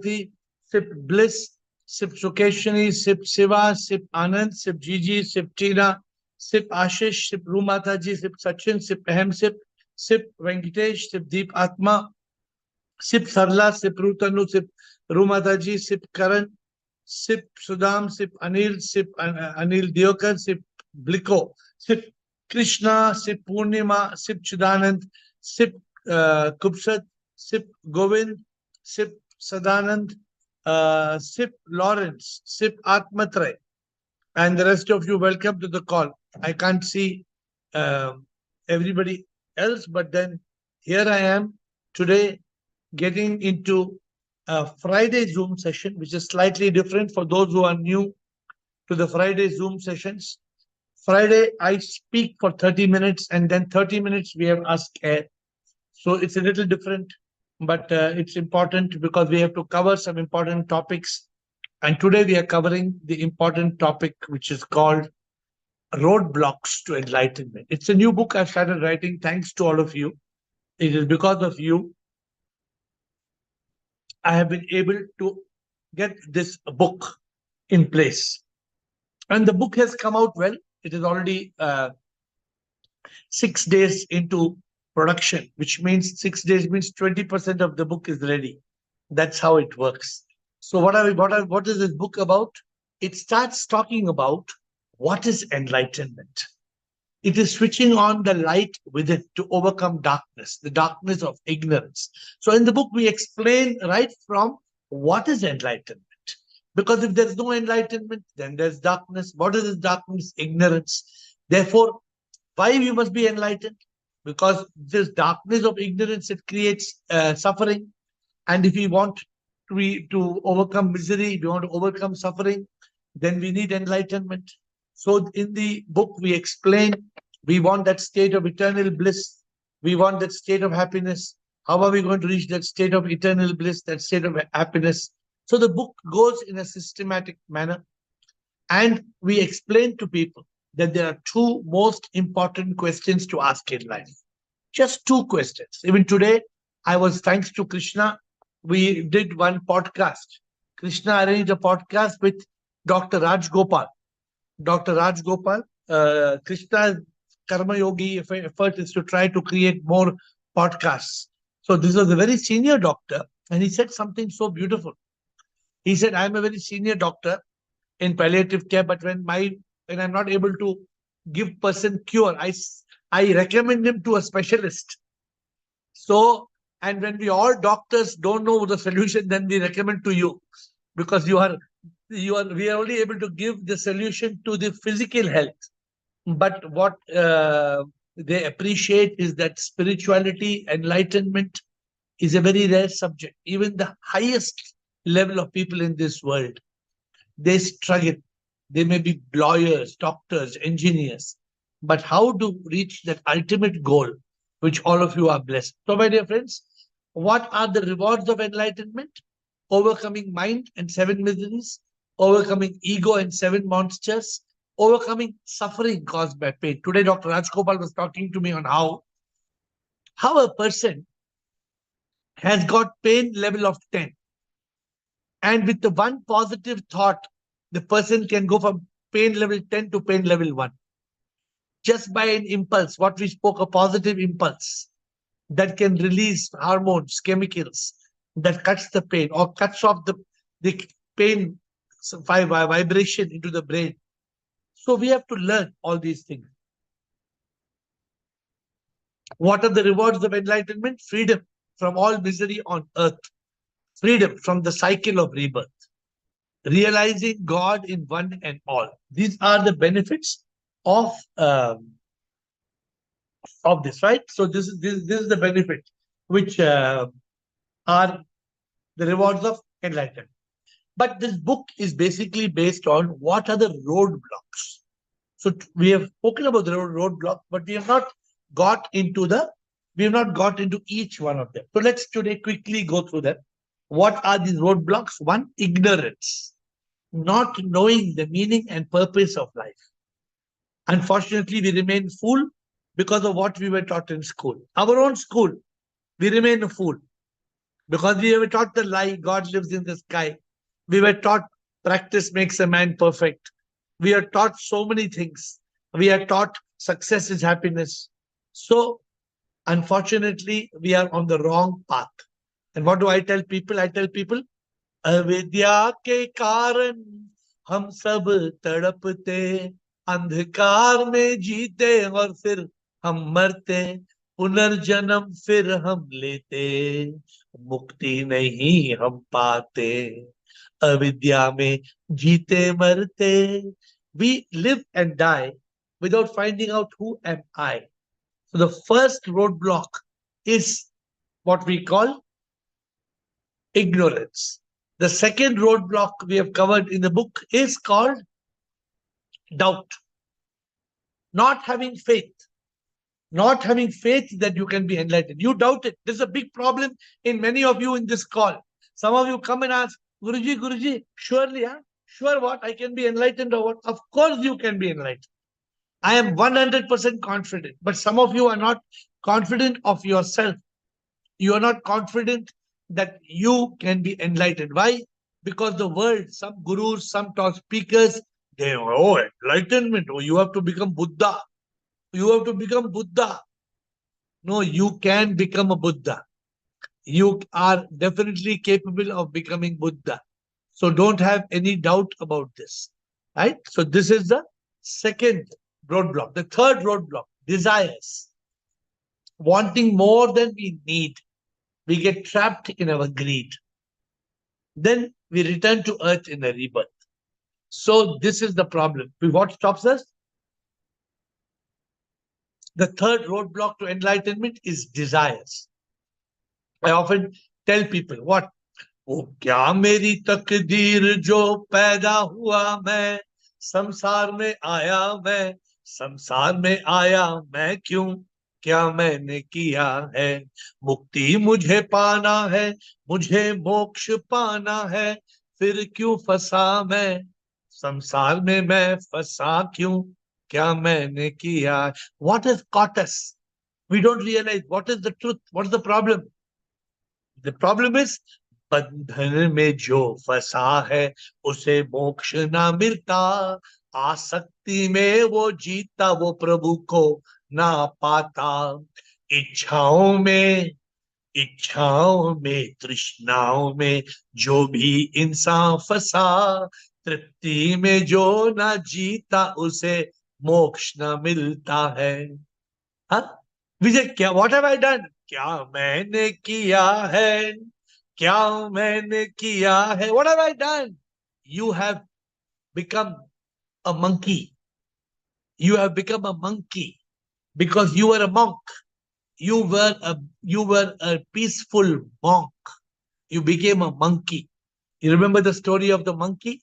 Sip Bliss, Sip Sukeshini, Sip Siva, Sip Anand, Sip Gigi, Sip Tina, Sip Ashish, Sip Rumataji, Sip Sachin, Sip Ahem, Sip Venkatesh, Sip Deep Atma, Sip Sarla, Sip Rutanu, Sip Rumataji, Sip Karan, Sip Sudam, Sip Anil, Sip Anil Diokar, Sip Bliko, Sip Krishna, Sip Purnima, Sip Chidanand, Sip Kubsat, Sip Govind, Sip Sadanand, Sip Lawrence, Sip Atmatray, and the rest of you, welcome to the call. I can't see everybody else, but then here I am today getting into a Friday Zoom session, which is slightly different for those who are new to the Friday Zoom sessions. Friday, I speak for 30 minutes and then 30 minutes we have Ask AiR. So it's a little different, but it's important because we have to cover some important topics. And today we are covering the important topic, which is called Roadblocks to Enlightenment. It's a new book I started writing thanks to all of you. It is because of you I have been able to get this book in place. And the book has come out well. It is already 6 days into production, which means 6 days means 20% of the book is ready. That's how it works. So what is this book about? It starts talking about what is enlightenment. It is switching on the light within to overcome darkness, the darkness of ignorance. So in the book, we explain right from what is enlightenment. Because if there's no enlightenment, then there's darkness. What is this darkness? Ignorance. Therefore, why we must be enlightened? Because this darkness of ignorance, it creates suffering. And if we want to overcome misery, if we want to overcome suffering, then we need enlightenment. So in the book, we explain we want that state of eternal bliss. We want that state of happiness. How are we going to reach that state of eternal bliss, that state of happiness? So the book goes in a systematic manner. And we explain to people that there are two most important questions to ask in life. Just two questions. Even today, thanks to Krishna, we did one podcast. Krishna arranged a podcast with Dr. Raj Gopal. Dr. Raj Gopal, Krishna's Karma Yogi effort is to try to create more podcasts. So this was a very senior doctor, and he said something so beautiful. He said, I'm a very senior doctor in palliative care, but when I'm not able to give person cure, I recommend him to a specialist. So, and when we all doctors don't know the solution, then we recommend to you, because we are only able to give the solution to the physical health. But what they appreciate is that spirituality, enlightenment is a very rare subject. Even the highest level of people in this world, they struggle. They may be lawyers, doctors, engineers. But how to reach that ultimate goal, which all of you are blessed? So, my dear friends, what are the rewards of enlightenment? Overcoming mind and 7 miseries, overcoming ego and 7 monsters, overcoming suffering caused by pain. Today, Dr. Rajgopal was talking to me on how a person has got pain level of 10. And with the one positive thought, the person can go from pain level 10 to pain level 1. Just by an impulse, what we spoke, a positive impulse that can release hormones, chemicals that cuts the pain or cuts off the pain vibration into the brain. So we have to learn all these things. What are the rewards of enlightenment? Freedom from all misery on earth. Freedom from the cycle of rebirth. Realizing God in one and all. These are the benefits of this, right? So this is the benefit which are the rewards of enlightenment. But this book is basically based on what are the roadblocks. So we have spoken about the roadblock, but we have not got into each one of them. So let's today quickly go through them. What are these roadblocks? One, ignorance, not knowing the meaning and purpose of life. Unfortunately, we remain fool because of what we were taught in school. Our own school, we remain a fool. Because we were taught the lie, God lives in the sky. We were taught practice makes a man perfect. We are taught so many things. We are taught success is happiness. So, unfortunately, we are on the wrong path. And what do I tell people? I tell people, अविद्या के कारण हम सब तड़पते, अंधकार में जीते और फिर हम मरते, पुनर्जन्म फिर हम लेते, मुक्ति नहीं हम पाते, अविद्या में जीते मरते. We live and die without finding out who am I. So the first roadblock is what we call ignorance. The second roadblock we have covered in the book is called doubt. Not having faith. Not having faith that you can be enlightened. You doubt it. There's a big problem in many of you in this call. Some of you come and ask, Guruji, surely, huh? Sure what? I can be enlightened or what? Of course you can be enlightened. I am 100% confident. But some of you are not confident of yourself. You are not confident that you can be enlightened. Why? Because the world, some gurus, some talk speakers, they, oh, enlightenment, oh, you have to become Buddha. You have to become Buddha. No, you can become a Buddha. You are definitely capable of becoming Buddha. So don't have any doubt about this. Right? So this is the second roadblock. The third roadblock, desires. Wanting more than we need. We get trapped in our greed. Then we return to earth in a rebirth. So this is the problem. What stops us? The third roadblock to enlightenment is desires. I often tell people, what? वो क्या मेरी तकदीर जो पैदा हुआ मैं, संसार में आया मैं, संसार में आया मैं क्यों, क्या मैंने किया है, मुक्ति मुझे पाना है, मुझे मोक्ष पाना है, फिर क्यों फंसा मैं, संसार में मैं फंसा क्यों, क्या मैंने किया. What has caught us? We don't realize what is the truth. What is the problem? The problem is बंधन में जो फंसा है उसे मोक्ष ना मिलता, आसक्ति में वो जीता वो प्रभु को ना पाता, इच्छाओं में तृष्णाओं में जो भी इंसान फंसा, तृप्ति में जो ना जीता उसे मोक्ष ना मिलता है. हाँ विजय, क्या व्हाट हैव आई डन, क्या मैंने किया है, क्या मैंने किया है, what have I done. You have become a monkey. You have become a monkey because you were a monk. You were a peaceful monk. You became a monkey. You remember the story of the monkey?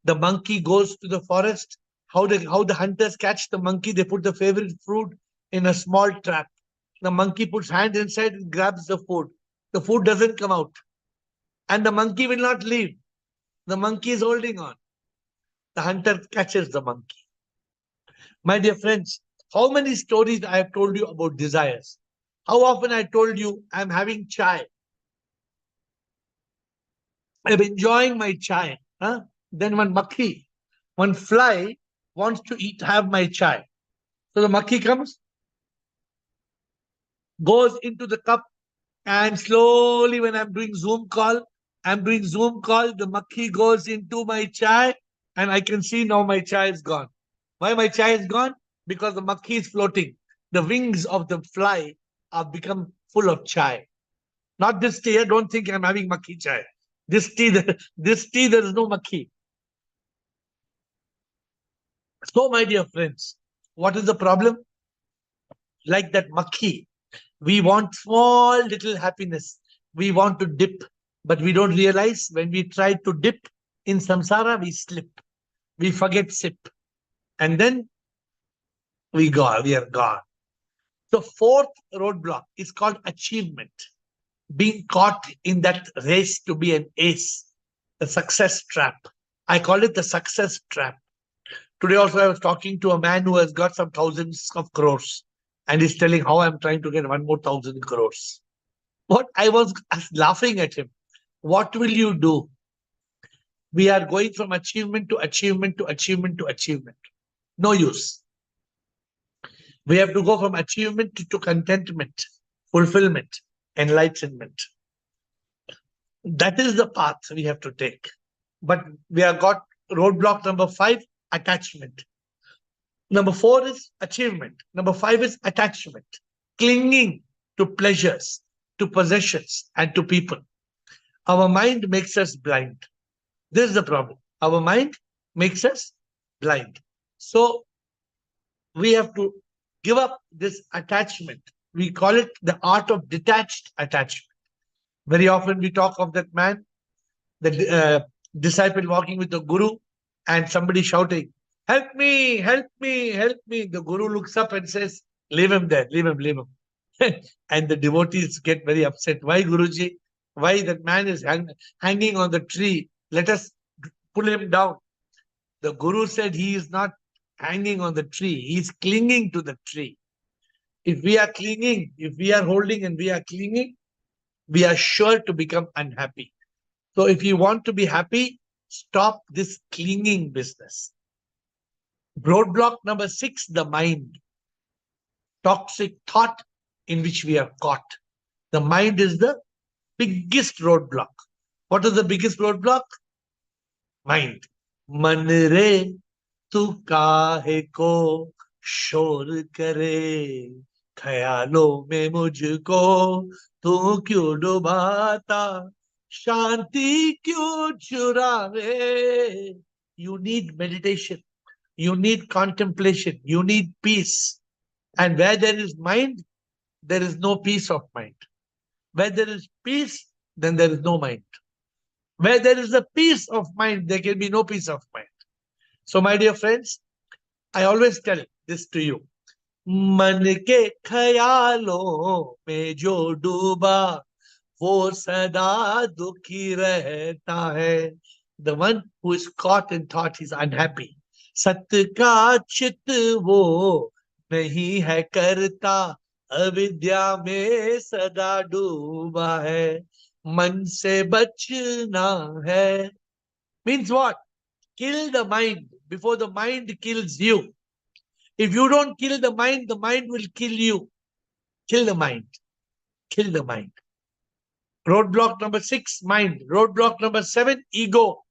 The monkey goes to the forest. How the hunters catch the monkey? They put the favorite fruit in a small trap. The monkey puts hand inside and grabs the food. The food doesn't come out. And the monkey will not leave. The monkey is holding on. The hunter catches the monkey. My dear friends, how many stories I have told you about desires? How often I told you I'm having chai. I'm enjoying my chai. Huh? Then one fly wants to have my chai. So the makhi comes, goes into the cup, and slowly when I'm doing Zoom call, the makhi goes into my chai, and I can see now my chai is gone. Why my chai is gone? Because the makhi is floating. The wings of the fly have become full of chai. Not this tea. Don't think I'm having makhi chai. This tea, there is no makhi. So, my dear friends, what is the problem? Like that makhi, we want small little happiness. We want to dip, but we don't realize when we try to dip in samsara, we slip. We forget sip. And then we are gone. The fourth roadblock is called achievement. Being caught in that race to be an ace, the success trap. I call it the success trap. Today also I was talking to a man who has got some thousands of crores and he's telling how I'm trying to get one more 1,000 crores. What I was laughing at him. What will you do? We are going from achievement to achievement to achievement to achievement. No use. We have to go from achievement to contentment, fulfillment, enlightenment. That is the path we have to take. But we have got roadblock number 5, attachment. Number 4 is achievement. Number 5 is attachment, clinging to pleasures, to possessions, and to people. Our mind makes us blind. This is the problem. Our mind makes us blind. So we have to give up this attachment. We call it the art of detached attachment. Very often we talk of that man, the disciple walking with the guru, and somebody shouting, "Help me, help me, help me." The guru looks up and says, "Leave him there, leave him, leave him." And the devotees get very upset. Why, Guruji? Why that man is hanging on the tree? Let us pull him down. The guru said he is not hanging on the tree. He is clinging to the tree. If we are clinging, if we are holding and we are clinging, we are sure to become unhappy. So if you want to be happy, stop this clinging business. Roadblock number 6, the mind. Toxic thought in which we are caught. The mind is the biggest roadblock. What is the biggest roadblock? Mind. Man re tu kahe ko शोर करे ख्यालों में मुझको तू क्यों डुबाता शांति क्यों चुरावे. You need meditation, you need contemplation, you need peace. And where there is mind, there is no peace of mind. Where there is peace, then there is no mind. Where there is a peace of mind, there can be no peace of mind. So my dear friends, I always tell this to you. मन के ख्यालों में जो डूबा वो सदा दुखी रहता है. The one who is caught in thought is unhappy. सत्य का चित वो नहीं है करता अविद्या में सदा डूबा है. मन से बचना है. Means what? Kill the mind before the mind kills you. If you don't kill the mind will kill you. Kill the mind. Kill the mind. Roadblock number 6, mind. Roadblock number 7, ego.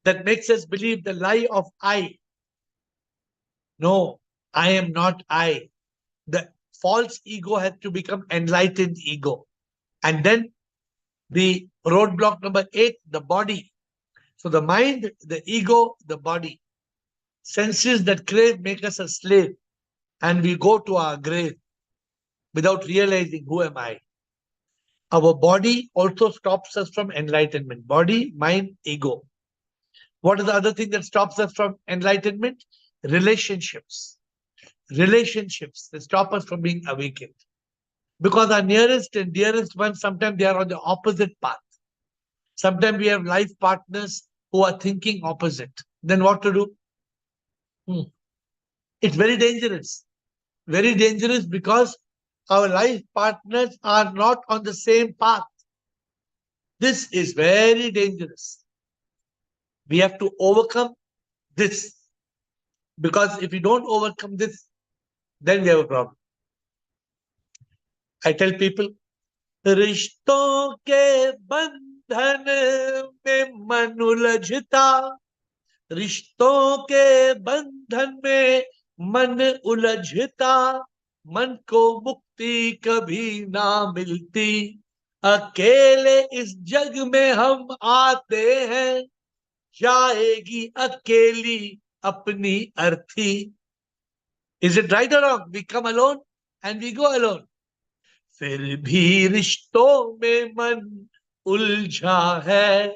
That makes us believe the lie of I. No, I am not I. The false ego has to become enlightened ego. And then the roadblock number 8, the body. So the mind, the ego, the body. Senses that crave make us a slave, and we go to our grave without realizing who am I. Our body also stops us from enlightenment. Body, mind, ego. What is the other thing that stops us from enlightenment? Relationships. Relationships that stop us from being awakened. Because our nearest and dearest ones, sometimes they are on the opposite path. Sometimes we have life partners who are thinking opposite. Then what to do? It's very dangerous. Very dangerous because our life partners are not on the same path. This is very dangerous. We have to overcome this. Because if we don't overcome this, then we have a problem. I tell people, रिश्तों के बंधन में मन उलझता, रिश्तों के बंधन में मन उलझता, मन को मुक्ति कभी ना मिलती, अकेले इस जग में हम आते हैं, जाएगी अकेली अपनी अर्थी. Is it right or wrong? We come alone and we go alone. फिर भी रिश्तों में मन उलझा है,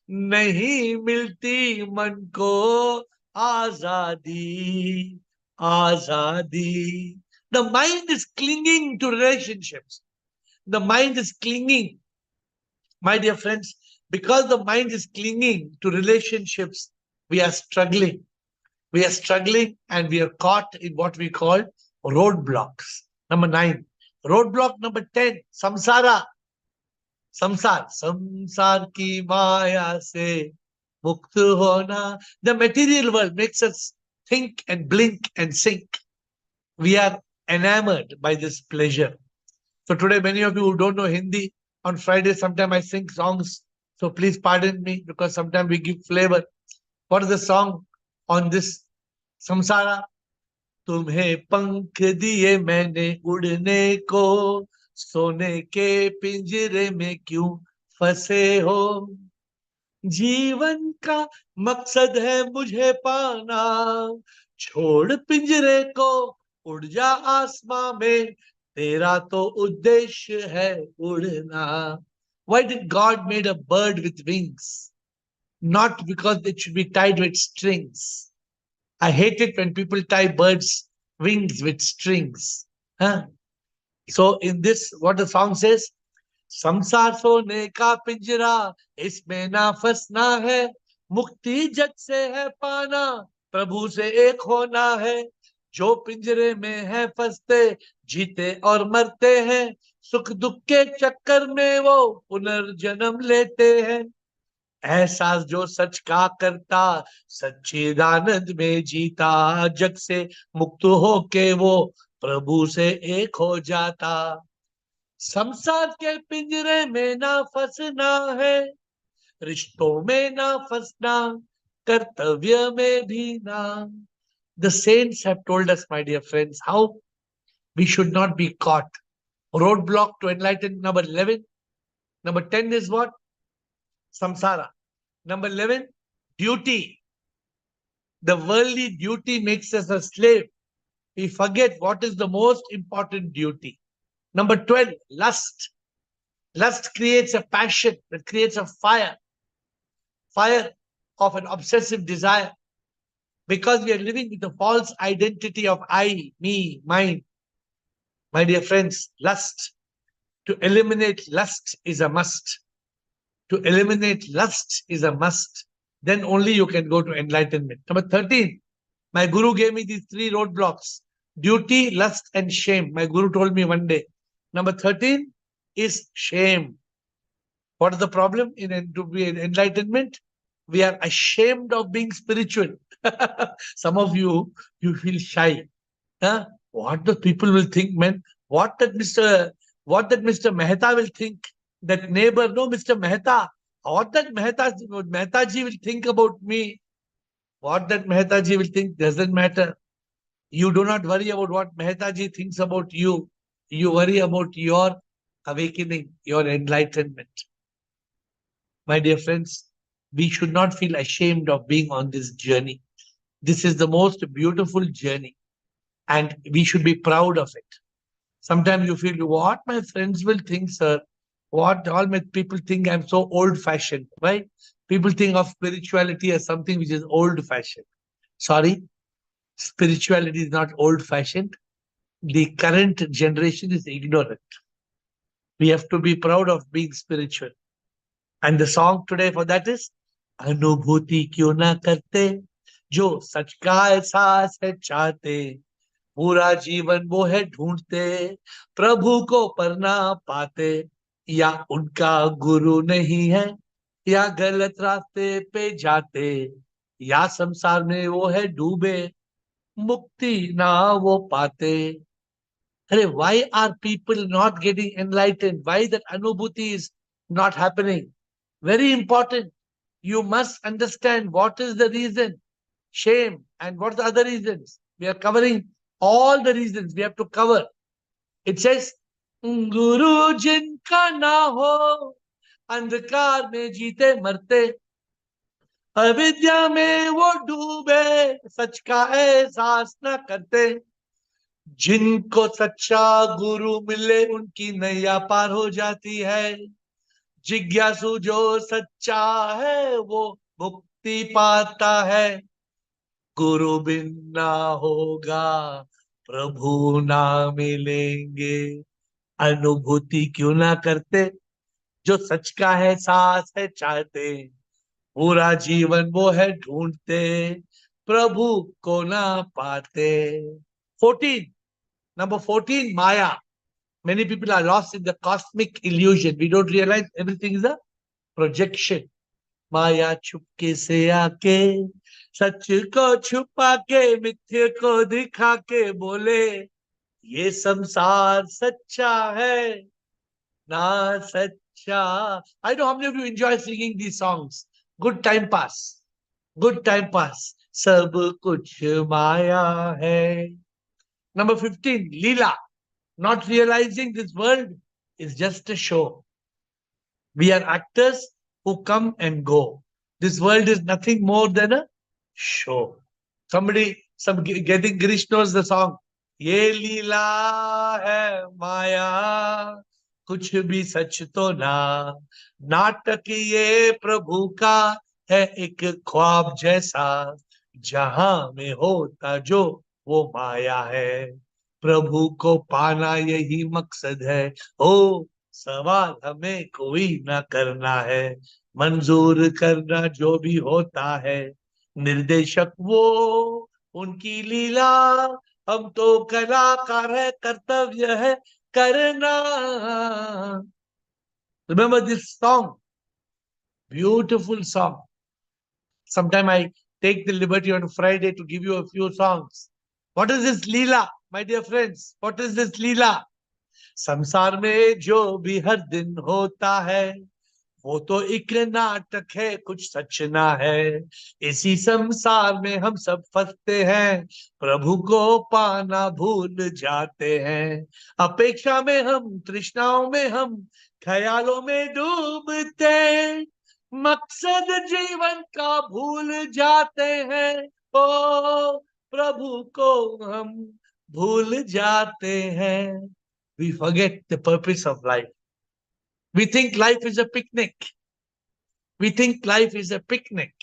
नहीं मिलती मन को आजादी, आजादी. The mind is clinging to relationships. The mind is clinging. My dear friends, because the mind is clinging to relationships, we are struggling. We are struggling and we are caught in what we call roadblocks. Number 9, Roadblock number 10, samsara. संसार की माया से मुक्त होना. The material world makes us think and blink and sink. We are enamored by this pleasure. So today, many of you who don't know Hindi, on Friday, sometimes I sing songs. So please pardon me because sometimes we give flavor. What is the song on this samsara? तुम्हें पंख दिए मैंने उड़ने को, सोने के पिंजरे में क्यों फंसे हो. जीवन का मकसद है मुझे पाना, छोड़ पिंजरे को उड़ जा आसमां में, तेरा तो उद्देश्य है उड़ना. Why did God made a bird with wings? Not because it should be tied with strings. I hate it when people tie birds' wings with strings. Huh? So in this, what the song says, संसार सोने का पिंजरा, इसमें ना फंसना है, मुक्ति जग से है पाना, प्रभु से एक होना है. जो पिंजरे में है फंसते, जीते और मरते हैं, सुख दुख के चक्कर में वो पुनर्जन्म लेते हैं. एहसास जो सच का करता, सच्चिदानंद में जीता, जग से मुक्त होके वो प्रभु से एक हो जाता. संसार के पिंजरे में ना फंसना है, रिश्तों में ना फंसना, कर्तव्य में भी ना. The saints have told us, my dear friends, how we should not be caught. Roadblock to enlightenment number 11. Number 10 is what? Samsara. Number 11, duty. The worldly duty makes us a slave. We forget what is the most important duty. Number 12, lust. Lust creates a passion, it creates a fire of an obsessive desire. Because we are living with the false identity of I, me, mine. My dear friends, lust. To eliminate lust is a must. To eliminate lust is a must. Then only you can go to enlightenment. Number 13, my guru gave me these 3 roadblocks: duty, lust, and shame. My guru told me one day. Number 13 is shame. What is the problem to be in enlightenment? We are ashamed of being spiritual. Some of you feel shy. Huh? What the people will think, man? What that Mr. Mehta will think? That neighbor, no, Mr. Mehta. What that Mehtaji will think about me? What that Mehtaji will think doesn't matter. You do not worry about what Mehtaji thinks about you. You worry about your awakening, your enlightenment. My dear friends, we should not feel ashamed of being on this journey. This is the most beautiful journey, and we should be proud of it. Sometimes you feel, what my friends will think, sir? What all my people think I'm so old-fashioned, right? People think of spirituality as something which is old-fashioned. Sorry, spirituality is not old-fashioned. The current generation is ignorant. We have to be proud of being spiritual. And the song today for that is अनुभूति क्यों ना करते, जो सच का एहसास है चाहते, पूरा जीवन वो है ढूंढते, प्रभु को पर ना पाते, या उनका गुरु नहीं है, या गलत रास्ते पे जाते, या संसार में वो है डूबे, मुक्ति ना वो पाते. अरे, why are people not getting enlightened? Why that anubhuti is not happening? Very important. You must understand what is the reason. Shame. And what are the other reasons? We are covering all the reasons we have to cover. It says, Guru jinka na ho, अंधकार में जीते मरते, अविद्या में वो डूबे, सच का एहसास न करते, जिनको सच्चा गुरु मिले उनकी नैया पार हो जाती है, जिज्ञासु जो सच्चा है वो मुक्ति पाता है, गुरु बिन ना होगा प्रभु ना मिलेंगे, अनुभूति क्यों ना करते, जो सच का है एहसास है चाहते, पूरा जीवन वो है ढूंढते, प्रभु को ना पाते. 14, number 14, Maya. Many people are lost in the cosmic illusion. We don't realize everything is a projection. माया चुपके से आके सच को छुपा के मिथ्य को दिखा के बोले ये संसार सच्चा है ना सच्चा. I know how many of you enjoy singing these songs. Good time pass. Good time pass. सब कुछ माया है. Number 15, Leela. Not realizing this world is just a show. We are actors who come and go. This world is nothing more than a show. Getting Girish knows the song. ये लीला है माया कुछ भी सच तो ना नाटक ये प्रभु का है एक ख्वाब जैसा जहां में होता जो वो माया है प्रभु को पाना यही मकसद है ओ सवाल हमें कोई ना करना है मंजूर करना जो भी होता है निर्देशक वो उनकी लीला हम तो कलाकार है कर्तव्य है करना. Remember this song? Beautiful song. Sometime I take the liberty on Friday to give you a few songs. What is this Leela, my dear friends? What is this Leela? संसार में जो भी हर दिन होता है वो तो एक नाटक है कुछ सच ना है इसी संसार में हम सब फंसते हैं प्रभु को पाना भूल जाते हैं अपेक्षा में हम तृष्णाओं में हम ख्यालों में डूबते मकसद जीवन का भूल जाते हैं ओ प्रभु को हम भूल जाते हैं. We forget the purpose of life. We think life is a picnic. We think life is a picnic.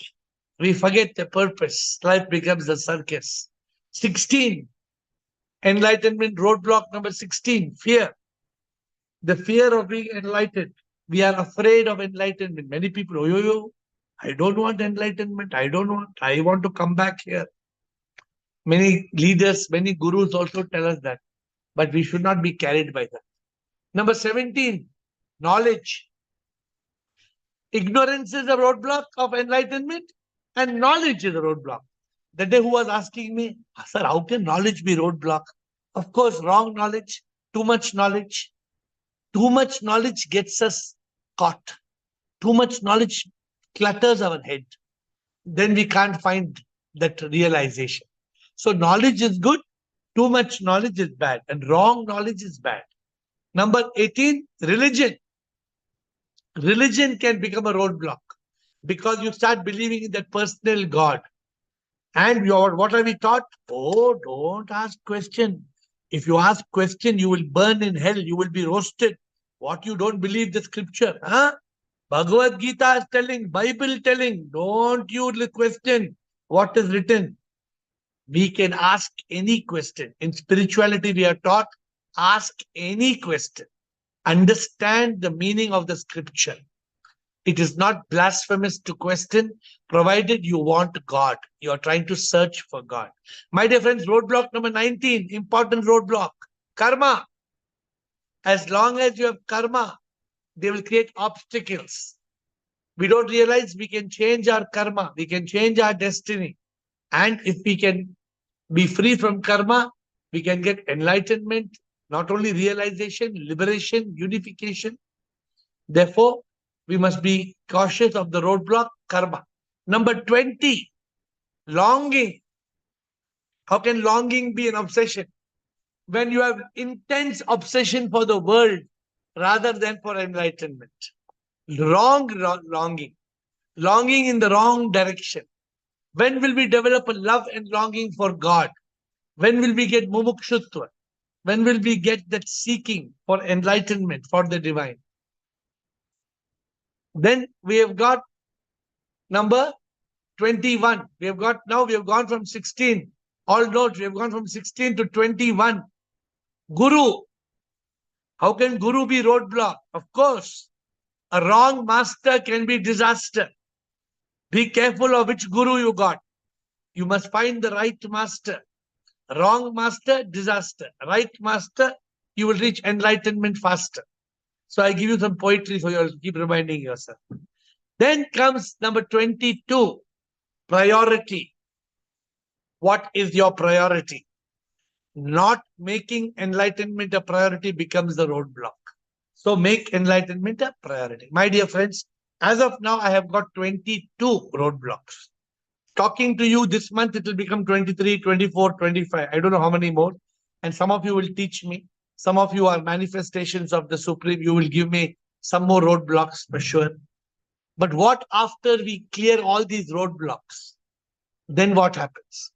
We forget the purpose. Life becomes a circus. 16. Enlightenment roadblock number 16. Fear. The fear of being enlightened. We are afraid of enlightenment. Many people, I don't want enlightenment. I want to come back here. Many leaders, many gurus also tell us that. But we should not be carried by that. Number 17. Knowledge. Ignorance is a roadblock of enlightenment and knowledge is a roadblock. The day who was asking me, sir, how can knowledge be roadblock? Of course, wrong knowledge, too much knowledge. Too much knowledge gets us caught. Too much knowledge clutters our head. Then we can't find that realization. So knowledge is good, too much knowledge is bad, and wrong knowledge is bad. Number 18, religion. Religion can become a roadblock because you start believing in that personal God. And what are we taught? Oh, don't ask question. If you ask question, you will burn in hell. You will be roasted. What, you don't believe the scripture? Huh? Bhagavad Gita is telling, Bible telling, don't you question what is written. We can ask any question. In spirituality, we are taught, ask any question. Understand the meaning of the scripture. It is not blasphemous to question, provided you want God. You are trying to search for God. My dear friends, roadblock number 19, important roadblock, karma. As long as you have karma, they will create obstacles. We don't realize we can change our karma. We can change our destiny. And if we can be free from karma, we can get enlightenment, not only realization, liberation, unification. Therefore, we must be cautious of the roadblock, karma. Number 20, longing. How can longing be an obsession? When you have intense obsession for the world rather than for enlightenment. Wrong longing. Longing in the wrong direction. When will we develop a love and longing for God? When will we get mumukshutva? When will we get that seeking for enlightenment, for the divine? Then we have got number 21. We have gone from 16. All note, we have gone from 16 to 21. Guru. How can Guru be roadblock? Of course, a wrong master can be disaster. Be careful of which Guru you got. You must find the right master. Wrong master, disaster. Right master, you will reach enlightenment faster. So I give you some poetry so you'll keep reminding yourself. Then comes number 22, priority. What is your priority? Not making enlightenment a priority becomes the roadblock. So make enlightenment a priority. My dear friends, as of now, I have got 22 roadblocks. Talking to you this month, it will become 23, 24, 25. I don't know how many more. And some of you will teach me. Some of you are manifestations of the Supreme. You will give me some more roadblocks for sure. But what after we clear all these roadblocks? Then what happens?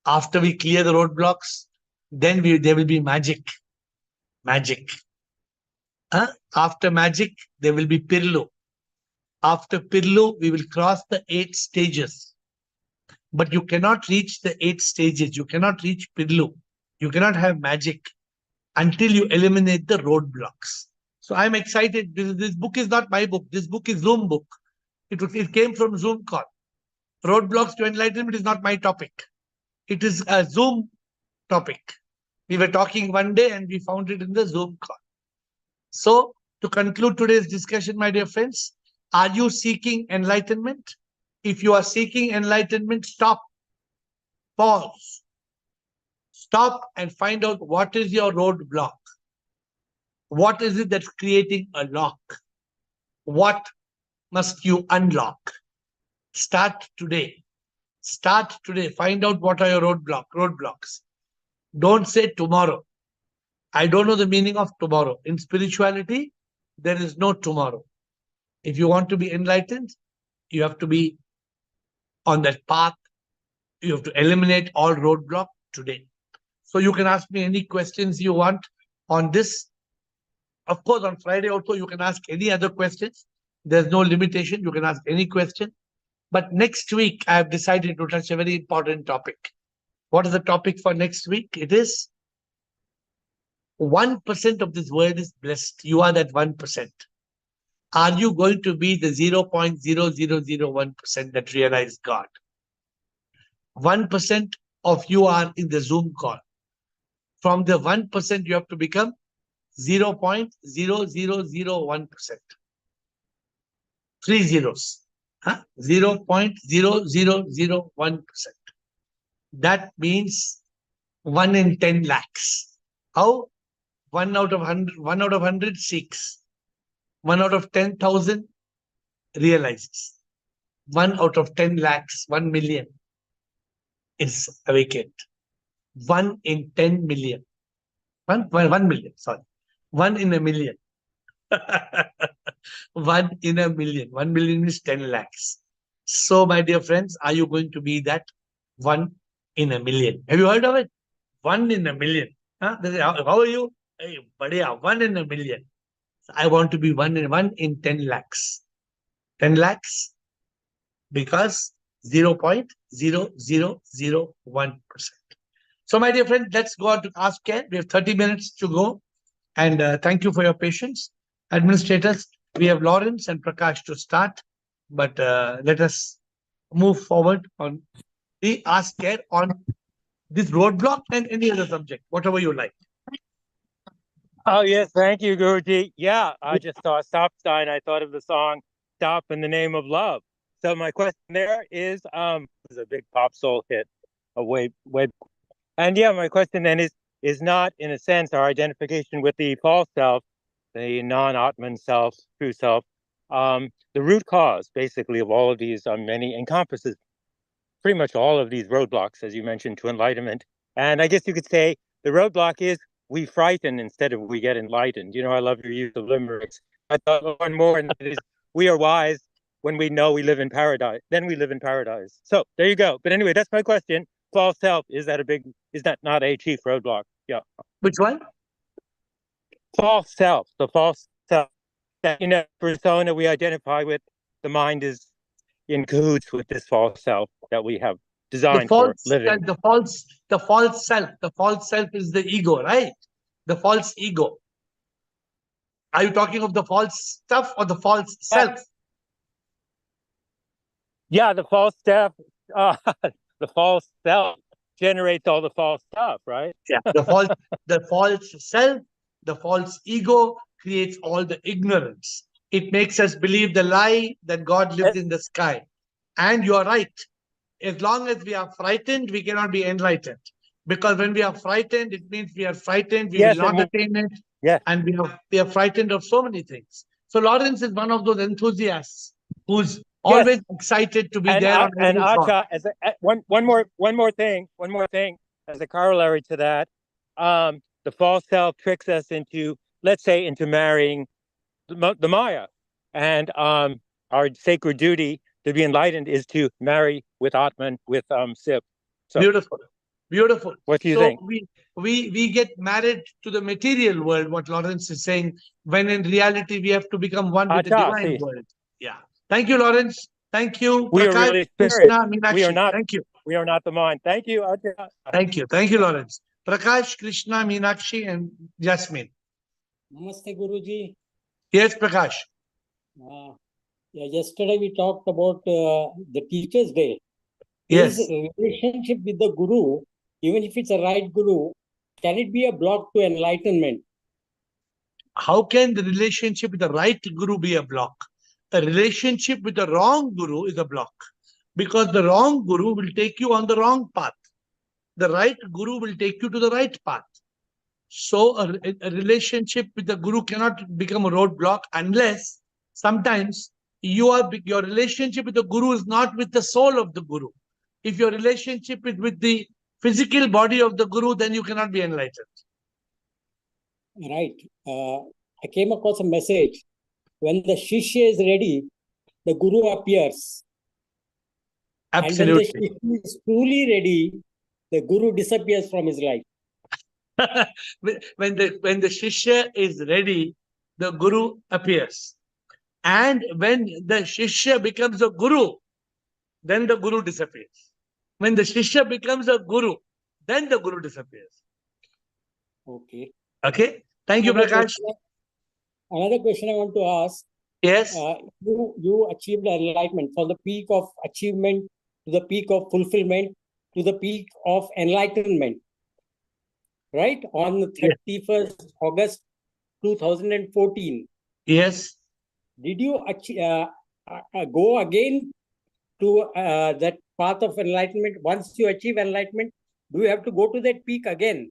After we clear the roadblocks, then there will be magic. Magic. After magic, there will be Pirlu. After Pirlu, we will cross the 8 stages. But you cannot reach the 8 stages. You cannot reach Pirlu. You cannot have magic until you eliminate the roadblocks. So I'm excited. This book is not my book. This book is Zoom book. It came from Zoom call. Roadblocks to enlightenment is not my topic. It is a Zoom topic. We were talking one day and we found it in the Zoom call. So to conclude today's discussion, my dear friends, are you seeking enlightenment? If you are seeking enlightenment, stop, pause, stop and find out what is your roadblock. What is it that's creating a lock? What must you unlock? Start today. Start today. Find out what are your roadblocks. Don't say tomorrow. I don't know the meaning of tomorrow. In spirituality, there is no tomorrow. If you want to be enlightened, you have to be on that path. You have to eliminate all roadblock today. So you can ask me any questions you want on this. Of course, on Friday also, you can ask any other questions. There's no limitation. You can ask any question. But next week, I have decided to touch a very important topic. What is the topic for next week? It is 1% of this world is blessed. You are that 1%. Are you going to be the 0.0001% that realize God? 1% of you are in the Zoom call. From the 1%, you have to become 0.0001%. 3 zeros. 0.0001%. That means 1 in 10 lakhs. How? 1 out of 100 seeks. 1 out of 10,000 realizes. 1 out of 10 lakhs, 1 million is awakened. 1 in 10 million. 1 million, sorry. 1 in a million. 1 in a million. 1 million is 10 lakhs. So, my dear friends, are you going to be that 1 in a million? Have you heard of it? 1 in a million. How are you? Hey, badhiya, 1 in a million. I want to be 1 in 10 lakhs. 10 lakhs because 0.0001%. So, my dear friend, let's go on to Ask AiR. We have 30 minutes to go. And thank you for your patience. Administrators, we have Lawrence and Prakash to start. But let us move forward on the Ask AiR on this roadblock and any other subject, whatever you like. Oh, yes. Thank you, Guruji. Yeah, I just saw Stop Sign. I thought of the song Stop in the Name of Love. So my question there is a big pop soul hit way. And yeah, my question then is not, in a sense, our identification with the false self, the non-Atman self, true self, the root cause, basically, of all of these many encompasses pretty much all of these roadblocks, as you mentioned, to enlightenment. And I guess you could say the roadblock is we frighten instead of we get enlightened. You know, I love your use of limericks. I thought one more, and that is we are wise when we know we live in paradise. Then we live in paradise. So there you go. But anyway, that's my question. False self, is that not a chief roadblock? Yeah. Which one? False self. The false self. That, you know, persona we identify with, the mind is in cahoots with this false self that we have designed for living. The false self. The false self is the ego, right? The false ego. Are you talking of the false stuff or the false self? Yeah, the false self. The false self generates all the false stuff, right? Yeah, the false self The false ego creates all the ignorance. It makes us believe the lie that God lives in the sky. And you are right. As long as we are frightened, we cannot be enlightened. Because when we are frightened, it means we are frightened, we will Yes, not and attain it. yeah, And we are frightened of so many things. So Lawrence is one of those enthusiasts who's yes, always excited to be and there on and every thought. Acha, as one more thing as a corollary to that, the false self tricks us into, let's say, into marrying the Maya, and our sacred duty to be enlightened is to marry with Atman, with Sip. So, Beautiful. Beautiful. what do you So think? we get married to the material world, what Lawrence is saying, when in reality we have to become one with the Acha, divine see, world. Yeah. Thank you, Lawrence. Thank you, we are Prakash, really spirit. Krishna, We are Meenakshi. not. Thank you. We are not the mind. Thank you, Acha. Thank you. Thank you, Lawrence. Prakash, Krishna, Meenakshi, and Jasmine. Namaste, Guruji. Yes, Prakash. Yeah, yesterday we talked about the Teacher's Day. Yes. Is relationship with the Guru, even if it's a right Guru, can it be a block to enlightenment? How can the relationship with the right guru be a block? A relationship with the wrong guru is a block. Because the wrong guru will take you on the wrong path. The right guru will take you to the right path. So a relationship with the guru cannot become a roadblock unless sometimes your relationship with the guru is not with the soul of the guru. If your relationship is with the physical body of the guru, then you cannot be enlightened. Right. I came across a message. When the Shishya is ready, the Guru appears. Absolutely. And when the Shishya is truly ready, the Guru disappears from his life. when the Shishya is ready, the Guru appears. And when the Shishya becomes a Guru, then the Guru disappears. When the Shishya becomes a Guru, then the Guru disappears. Okay. Okay? Thank you, Prakash. Another question I want to ask. Yes. You achieved enlightenment, from the peak of achievement to the peak of fulfillment to the peak of enlightenment, right? On the 31st August 2014. Yes. Did you go again to that path of enlightenment? Once you achieve enlightenment, do you have to go to that peak again?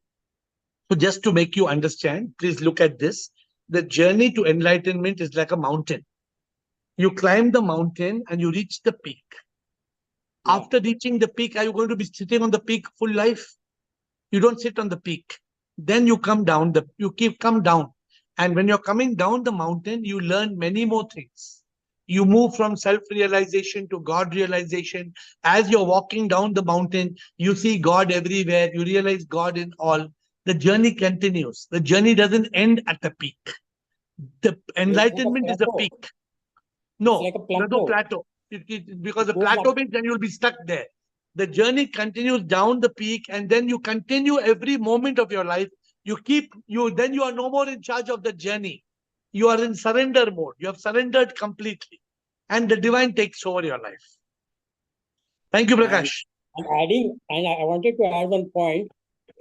So just to make you understand, please look at this. The journey to enlightenment is like a mountain. You climb the mountain and you reach the peak. Yeah. After reaching the peak, are you going to be sitting on the peak full life? You don't sit on the peak. Then you come down, come down. And when you're coming down the mountain, you learn many more things. You move from self-realization to God realization. As you're walking down the mountain, you see God everywhere. You realize God in all. The journey continues. The journey doesn't end at the peak. The enlightenment is the peak. No, like a plateau. there's no plateau. Because the plateau means then you'll be stuck there. The journey continues down the peak, and then you continue every moment of your life. Then you are no more in charge of the journey. You are in surrender mode. You have surrendered completely. And the divine takes over your life. Thank you, Prakash. And I wanted to add one point,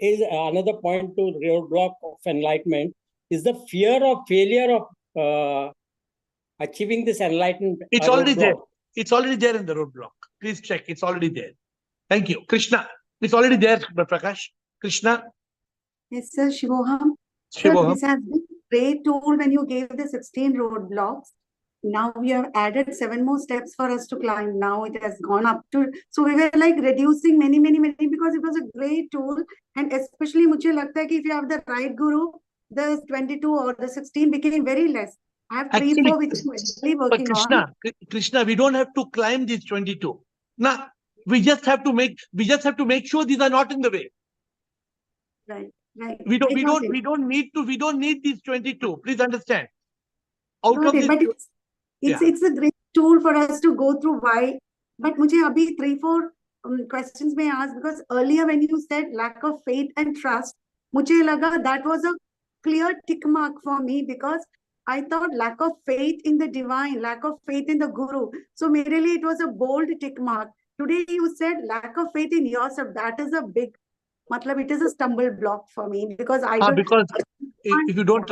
is another point to roadblock of enlightenment, is the fear of failure of achieving this enlightenment. It's already there. It's already there in the roadblock. Please check. It's already there. Thank you. Krishna. It's already there, Prakash. Krishna. Yes, sir, Shivoham. Shivoham. Sir, this has been a great tool when you gave the 16 roadblocks. Now we have added 7 more steps for us to climb. Now it has gone up to, so we were like reducing many, because it was a great tool. And especially, mujhe lagta hai ki if you have the right guru, the 22 or the 16 became very less. I have 3, 4 which I'm really working on. Krishna, we don't have to climb these 22. Nah, we just have to make sure these are not in the way. Right, right. We don't need these 22. Please understand. But it's a great tool for us to go through why. But mujhe abhi 3, 4 questions may ask, because earlier when you said lack of faith and trust, mujhe laga that was a clear tick mark for me, because I thought lack of faith in the divine, lack of faith in the guru. So merely it was a bold tick mark. Today you said lack of faith in yourself. That is a big matlab it is a stumble block for me because I Ah, don't. because if you don't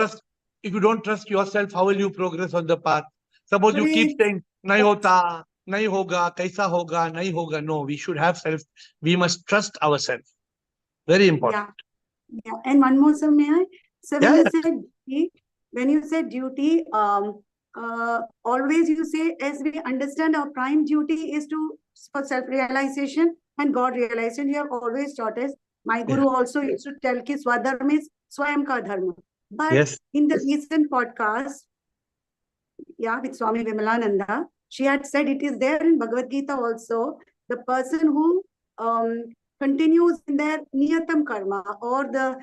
trust yourself, how will you progress on the path? Suppose you keep saying, nahi hota, nahi hoga, kaisa hoga, nahi hoga. No, we should have we must trust ourselves. Very important. Yeah. And one more, sir, may I? So when Yeah, you yeah. said duty, always you say, as we understand, our prime duty is for self-realization and God realization. You have always taught us. My guru also used to tell ki swadharma is swayam ka dharma. But Yes. in the recent podcast, with Swami Vimalananda, she had said it is there in Bhagavad Gita also. The person who continues in their niyatam karma or the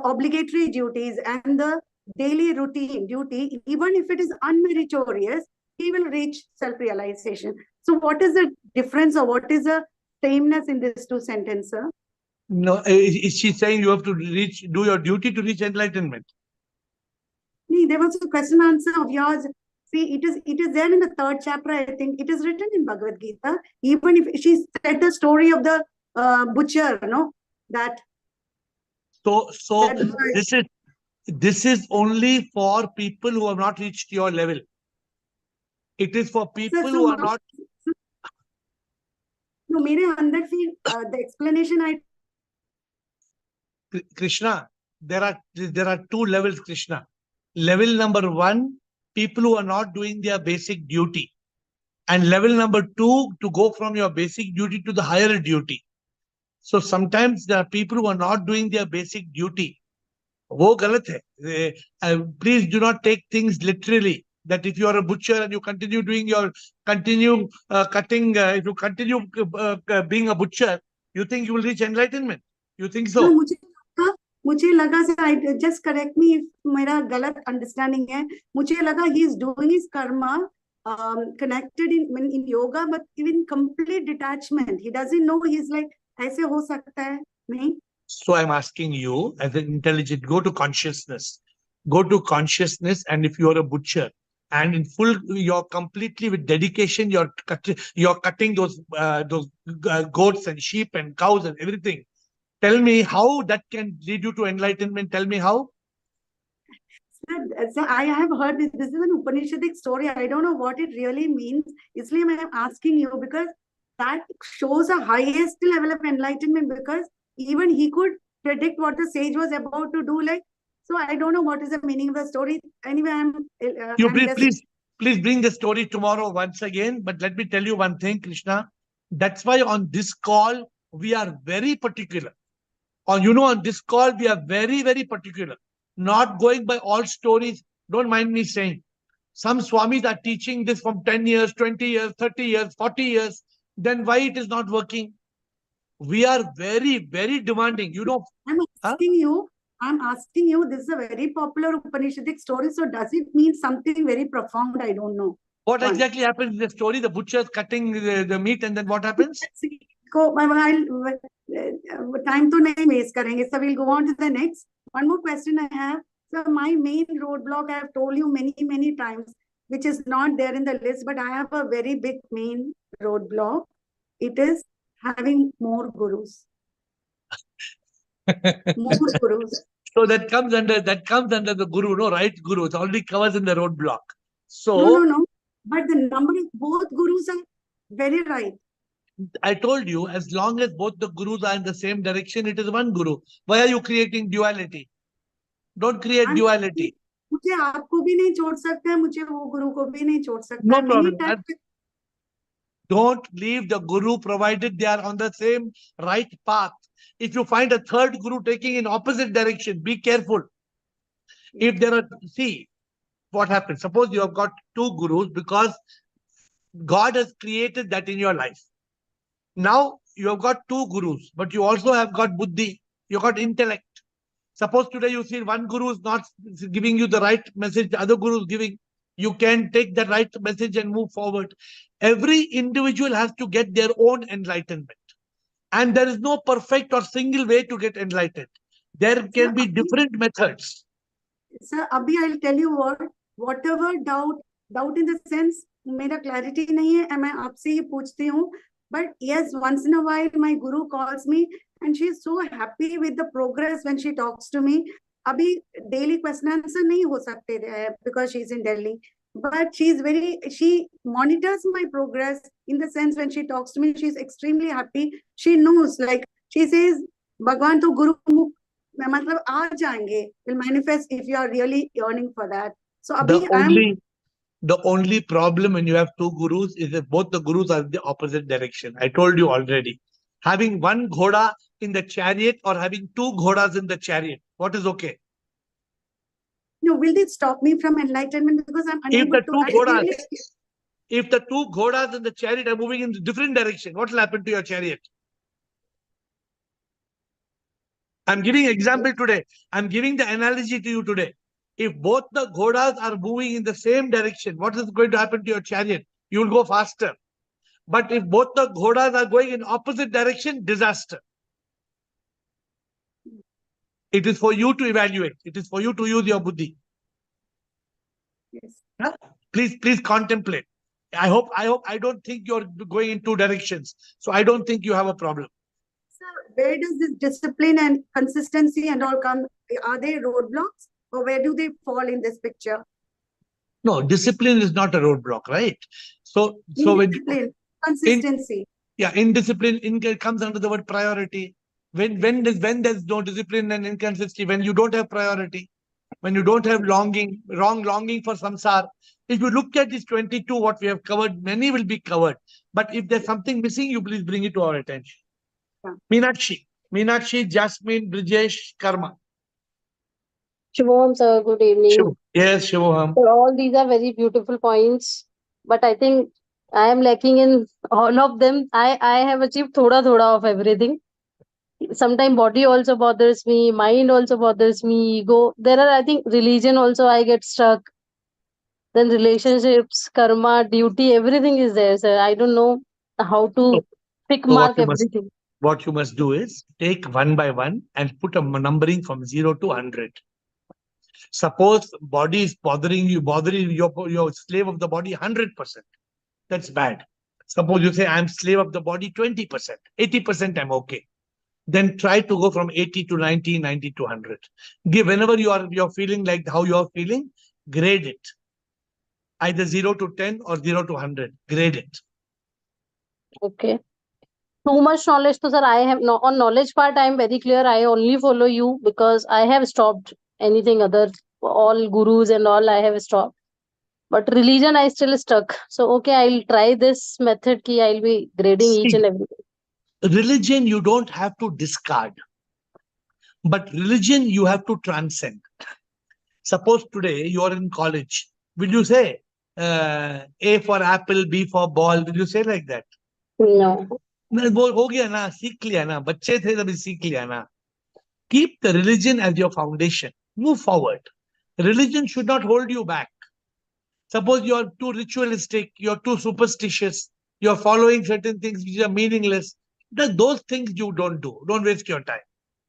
obligatory duties and the daily routine duty, even if it is unmeritorious, he will reach self-realization. So what is the difference or what is the sameness in these two sentences, sir? No, is she saying you have to do your duty to reach enlightenment? There was a question answer of yours. See, it is there in the 3rd chapter, I think. It is written in Bhagavad Gita. Even if she said the story of the butcher, that. So this is only for people who have not reached your level. It is for people who are not. No, mere andar se the explanation Krishna, there are 2 levels, Krishna. Level number 1, people who are not doing their basic duty. And level number 2, to go from your basic duty to the higher duty. So sometimes there are people who are not doing their basic duty. वो गलत है. Please do not take things literally. That if you are a butcher and you continue cutting, if you continue being a butcher, you think you will reach enlightenment. You think so? No, मुझे लगा से just correct me if मेरा गलत understanding है. मुझे लगा he is doing his karma connected in yoga, but even complete detachment. He doesn't know he's like ऐसे हो सकता है नहीं. So I'm asking you, as an intelligent, go to consciousness. Go to consciousness, and if you're a butcher, and in full, you're completely with dedication, you're cutting those goats and sheep and cows and everything. Tell me how that can lead you to enlightenment. Tell me how. Sir, I have heard this. This is an Upanishadic story. I don't know what it really means. Isliye I'm asking you because that shows a highest level of enlightenment because even he could predict what the sage was about to do. So I don't know what is the meaning of the story. Anyway, please bring the story tomorrow once again. But let me tell you one thing, Krishna. That's why on this call, we are very particular. On this call, we are very, very particular. Not going by all stories. Don't mind me saying. Some Swamis are teaching this from 10 years, 20 years, 30 years, 40 years. Then why it is not working? We are very, very demanding. I'm asking you, this is a very popular Upanishadic story. So does it mean something very profound? I don't know. What exactly happens in the story? The butcher is cutting the meat and then what happens? Time to nahi waste karenge. So we'll go on to the next. One more question I have. So my main roadblock, I have told you many, many times, which is not there in the list, but I have a very big main roadblock. It is having more gurus. More gurus. So that comes under the guru, no, right? Guru. It already covers in the roadblock. So No. But the number of both gurus are very right. I told you, as long as both the gurus are in the same direction, it is one guru. Why are you creating duality? Don't create duality. मुझे आपको भी नहीं छोड़ सकते हैं, मुझे वो गुरु को भी नहीं छोड़ सकता. No problem. Don't leave the guru provided they are on the same right path. If you find a third guru taking in opposite direction, be careful. If there are, see what happens. Suppose you have got 2 gurus because God has created that in your life. Now you have got 2 gurus, but you also have got buddhi, you got intellect. Suppose today you see one guru is not giving you the right message, the other guru is giving. You can take the right message and move forward. Every individual has to get their own enlightenment. And there is no perfect or single way to get enlightened. There can be different methods. Sir, Abhi, I'll tell you whatever doubt in the sense, मेरा clarity नहीं है, मैं आपसे ही पूछती हूँ, But yes, once in a while, my guru calls me and she's so happy with the progress when she talks to me. Abhi daily question answer nahi ho sakte because she's in Delhi. But she monitors my progress in the sense when she talks to me, she's extremely happy. She knows, like she says, Bhagwan to Guru Mukh, matlab aa jayenge, will manifest if you are really yearning for that. So abhi The only problem when you have two gurus is that both the gurus are in the opposite direction. I told you already. Having one ghoda in the chariot or having two ghodas in the chariot, what is okay? No, will they stop me from enlightenment because I'm If unable the two ghodas, to? if the two ghodas in the chariot are moving in different direction, what will happen to your chariot? I'm giving example today. I'm giving the analogy to you today. If both the ghodas are moving in the same direction, what is going to happen to your chariot? You will go faster. But if both the ghodas are going in opposite direction, disaster. It is for you to evaluate. It is for you to use your buddhi. Yes. Huh? Please contemplate. I don't think you're going in two directions. So I don't think you have a problem. Sir, where does this discipline and consistency and all come? Are they roadblocks or where do they fall in this picture? No, discipline is not a roadblock, right? So when Discipline, consistency. in discipline, comes under the word priority. When there's no discipline and inconsistency, when you don't have priority, when you don't have longing for samsara. If you look at this 22, what we have covered, many will be covered. But if there's something missing, you please bring it to our attention. Yeah. Meenakshi, Jasmine, Brijesh, Karma. Shubham, sir, good evening. Yes, Shubham. So all these are very beautiful points, but I think I am lacking in all of them. I have achieved thoda of everything. Sometimes body also bothers me, mind also bothers me, ego. There are, I think, religion also I get stuck. Then relationships, karma, duty, everything is there, sir. I don't know how to pick So mark everything. what you must do is take one by one and put a numbering from 0 to 100. Suppose body is bothering you, your slave of the body 100%. That's bad. Suppose you say I'm slave of the body 20%, 80% I'm okay. Then try to go from 80 to 90, 90 to 100. Give whenever you're feeling like how you're feeling, grade it. Either 0 to 10 or 0 to 100. Grade it. Okay. Too much knowledge, so sir, I have no on knowledge part. I am very clear. I only follow you because I have stopped anything other. All gurus and all I have stopped. But religion, I still stuck. So okay, I'll try this method. Ki I'll be grading each and everything. Religion you don't have to discard, but religion you have to transcend. Suppose today you are in college. Will you say A for apple, B for ball? Will you say like that? No. वो हो गया ना, सीख लिया ना, बच्चे थे तभी सीख लिया ना. Keep the religion as your foundation. Move forward. Religion should not hold you back. Suppose you are too ritualistic, you're too superstitious, you're following certain things which are meaningless. Those things you don't do. Don't waste your time.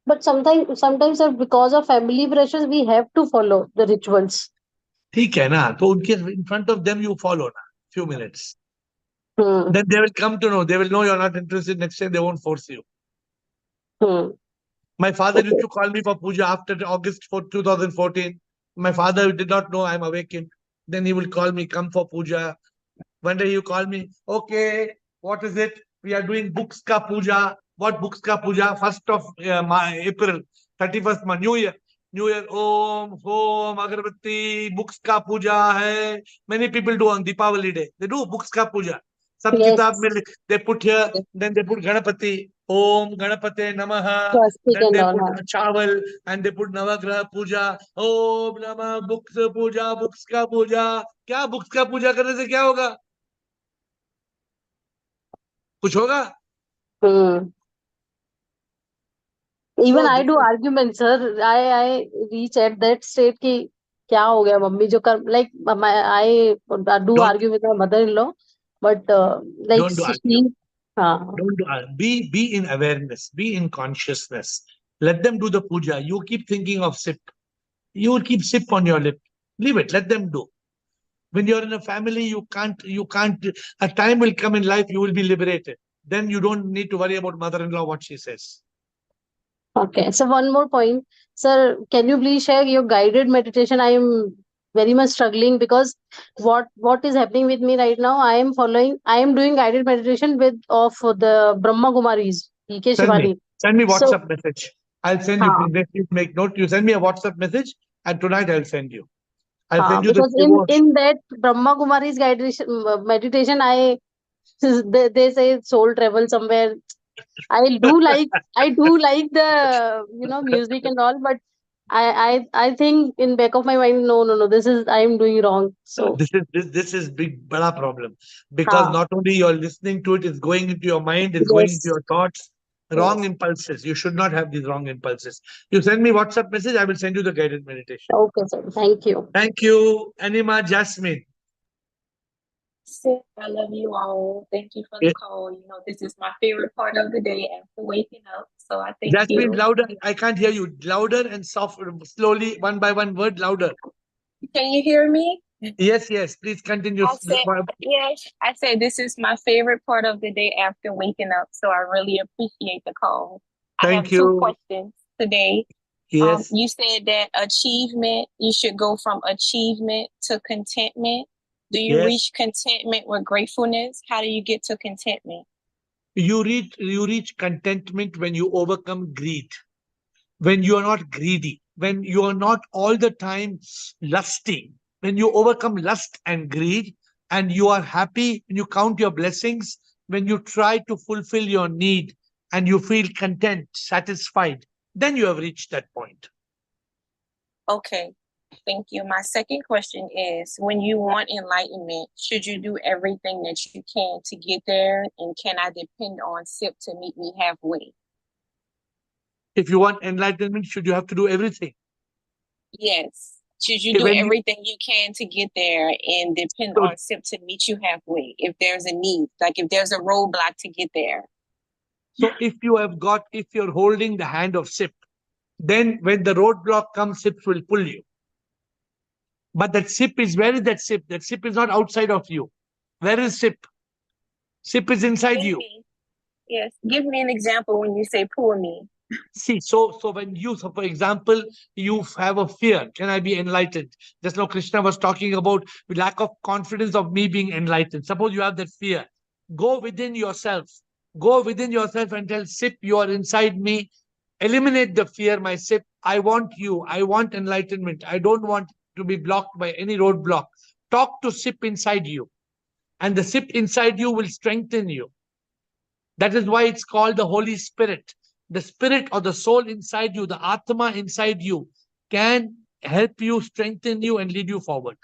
But sometimes sir, because of family pressures, we have to follow the rituals. ठीक है ना, तो उनके in front of them you follow na, few minutes. Hmm. Then they will come to know. They will know you're not interested. Next time they won't force you. Hmm. My father used to call me for puja after August 2014. My father did not know I'm awakened. Then he will call me, come for puja. One day you call me, okay, what is it? We are doing books ka puja. What books ka puja? 1st of April, 31st month, New Year. New Year, Om, Agarbatti, books ka puja hai. Many people do on Deepavali day. They do books ka puja. Sab Yes. kitab mein they put here, then they put Ganapati, Om Ganapate Namaha, Swastik then and they all, put huh? chawal, and they put Navagraha puja, Om Namah books puja, books ka puja. क्या books का पूजा करने से क्या होगा? कुछ होगा? Even So I do arguments, sir. I reach at that state कि क्या हो गया मम्मी जो कर like I do argue with my mother-in-law, but like don't do she, argue. हाँ. Don't do be in awareness, be in consciousness. Let them do the puja. You keep thinking of sip. You will keep sip on your lip. Leave it. Let them do. When you're in a family, you can't. A time will come in life you will be liberated. then you don't need to worry about mother-in-law, what she says. Okay, so one more point. Sir, can you please share your guided meditation? I am very much struggling because what is happening with me right now? I am doing guided meditation with of the Brahma Kumaris, PK Shivani. Send me So, WhatsApp message. I'll send you, please make note. You send me a WhatsApp message and tonight I'll send you. I'll send you the because in that Brahma Kumaris guided meditation, they say soul travel somewhere. I do like the music and all, but I think in back of my mind, no, this is I am doing wrong. So this is big bada problem, because हाँ, not only you're listening to it, it's going into your mind, it's going into yes, your thoughts. Wrong yes. impulses. You should not have these wrong impulses. You send me WhatsApp message, I will send you the guided meditation. Okay, sir. Thank you. Thank you, Anima Jasmine. Sis, I love you all. Thank you for the call. You know, this is my favorite part of the day after waking up. So I thank Jasmine, you. louder. I can't hear you. Louder and soft, slowly, one by one word, louder. Can you hear me? Yes, please continue. I said this is my favorite part of the day after waking up. So I really appreciate the call. I have Thank you. 2 questions today. Yes. You said that you should go from achievement to contentment. Do you Yes. reach contentment with gratefulness? How do you get to contentment? You reach contentment when you overcome greed, when you are not greedy, when you are not all the time lusting, when you overcome lust and greed, and you are happy, when you count your blessings, when you try to fulfill your need and you feel content, satisfied, then you have reached that point. Okay, thank you. My second question is, when you want enlightenment, should you do everything that you can to get there? And can I depend on SIP to meet me halfway? If you want enlightenment, should you have to do everything? Yes. Should you do everything you can to get there and depend on SIP to meet you halfway if there's a need, like if there's a roadblock to get there? So if you're holding the hand of SIP, then when the roadblock comes, SIP will pull you. But that SIP is, where is that SIP? That SIP is not outside of you. Where is SIP? SIP is inside you. Yes. Give me an example when you say pull me. See, so when for example, you have a fear, can I be enlightened? Just now Krishna was talking about the lack of confidence of me being enlightened. Suppose you have that fear. Go within yourself. Go within yourself and tell SIP, you are inside me. Eliminate the fear, my SIP. I want you. I want enlightenment. I don't want to be blocked by any roadblock. Talk to SIP inside you. And the SIP inside you will strengthen you. That is why it's called the Holy Spirit. The spirit or the soul inside you, the Atma inside you, can help you, strengthen you, and lead you forward.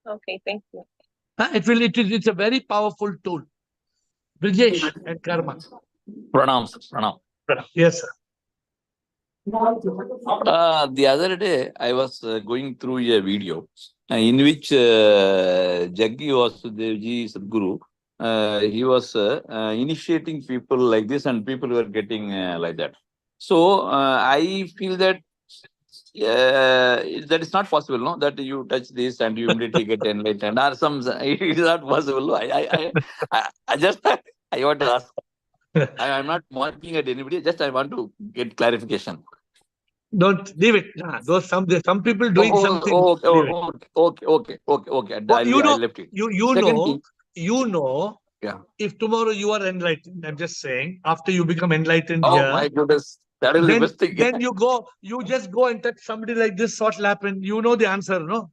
Okay, thank you. It's a very powerful tool. Brijesh and Karma. Pranam. Yes, sir. The other day, I was going through a video in which Jaggi Vasudevji Sadhguru, he was initiating people like this, and people were getting like that. So I feel that that is not possible, no? That you touch this and you immediately get enlightened, or some. It is not possible. No? I just I want to ask. I'm not marking at anybody. Just I want to get clarification. Don't leave it. Some people doing something. Okay. I left it. You know. Yeah. If tomorrow you are enlightened, I'm just saying, after you become enlightened here. Oh my goodness. That is the best thing. Then you just go and touch somebody like this, what will happen? You know the answer, no?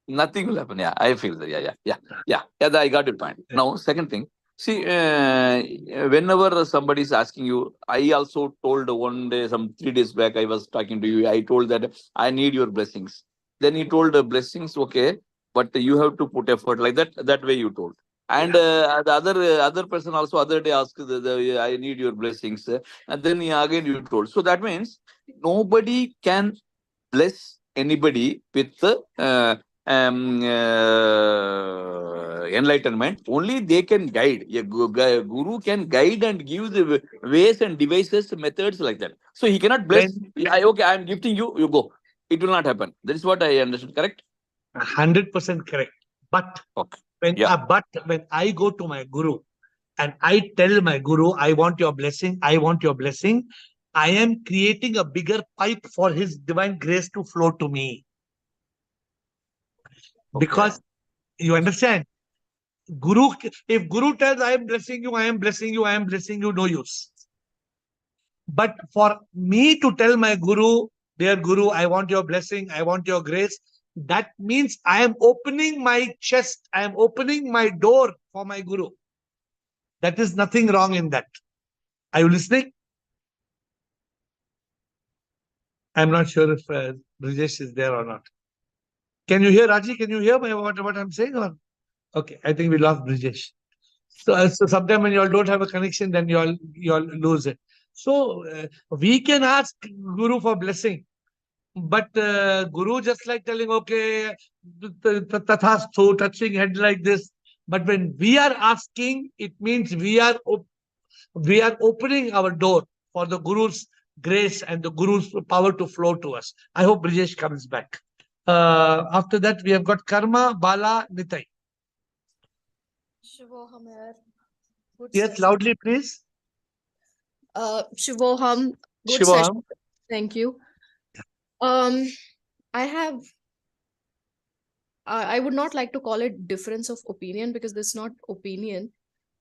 Nothing will happen. Yeah, I feel that. Yeah. I got your point. Now, second thing. See, whenever somebody is asking you, I also told one day, 3 days back, I was talking to you. I told that I need your blessings. Then he told blessings, okay, but you have to put effort like that. That way you told. And the other person also other day asked, I need your blessings. And then again you told. So that means nobody can bless anybody with enlightenment. Only they can guide. A guru can guide and give the ways and devices, methods like that. So he cannot bless. Okay, I am gifting you, you go. It will not happen. That is what I understood. Correct? 100% correct. But when I go to my guru and I tell my Guru, I want your blessing, I want your blessing, I am creating a bigger pipe for his divine grace to flow to me. Because you understand, Guru, if Guru tells I am blessing you, I am blessing you, I am blessing you, no use. But for me to tell my Guru, dear Guru, I want your blessing, I want your grace, that means I am opening my chest, I am opening my door for my Guru. That is nothing wrong in that. Are you listening? I'm not sure if Brijesh is there or not. Can you hear, Raji? Can you hear what I'm saying? Or? Okay, I think we lost Brijesh. So sometime when you all don't have a connection, then you all lose it. So we can ask Guru for blessing, but Guru just like telling, okay, tathastu, touching head like this. But when we are asking, it means we are opening our door for the Guru's grace and the Guru's power to flow to us. I hope Brijesh comes back. After that, we have got Karma, Bala, Nitai. Shivoham AiR. Good Yes, session. loudly, please. Shivoham. Good Shivoham. session. Thank you. I have. I would not like to call it difference of opinion because this is not opinion.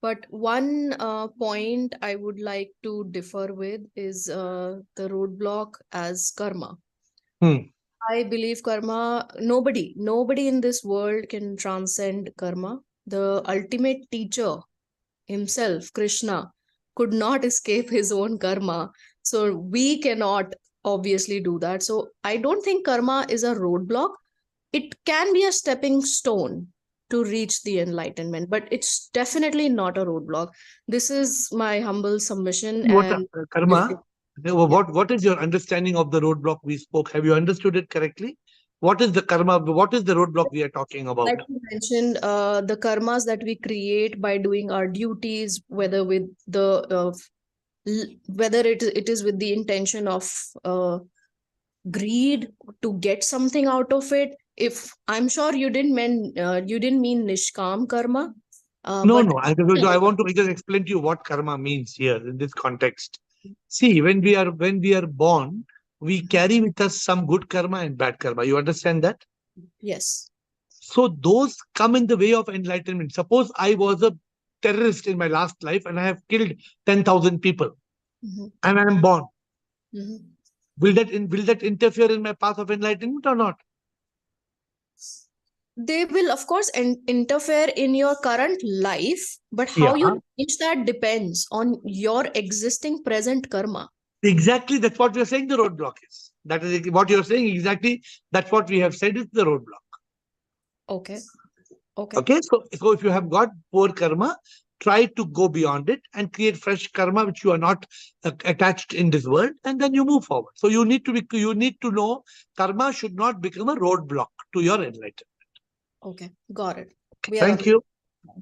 But one point I would like to differ with is the roadblock as karma. I believe karma, nobody in this world can transcend karma. The ultimate teacher himself, Krishna, could not escape his own karma. So we cannot obviously do that. So I don't think karma is a roadblock. It can be a stepping stone to reach the enlightenment, but it's definitely not a roadblock. This is my humble submission. And Karma, what is your understanding of the roadblock we spoke? Have you understood it correctly? What is the karma? What is the roadblock we are talking about? Like you mentioned, the karmas that we create by doing our duties, whether with the whether it is with the intention of greed to get something out of it. If I'm sure you didn't mean nishkam karma. No. I want to just explain to you what karma means here in this context. See, when we are born, we carry with us some good karma and bad karma. You understand that? Yes. So those come in the way of enlightenment. Suppose I was a terrorist in my last life and I have killed 10,000 people, and I am born. Will that interfere in my path of enlightenment or not? They will, of course, interfere in your current life, but how you change that depends on your existing present karma. Exactly, that's what we are saying the roadblock is. That is what you're saying exactly. That's what we have said is the roadblock. Okay. So if you have got poor karma, try to go beyond it and create fresh karma which you are not attached in this world, and then you move forward. So you need to know karma should not become a roadblock to your enlightenment. Okay, got it. Thank you.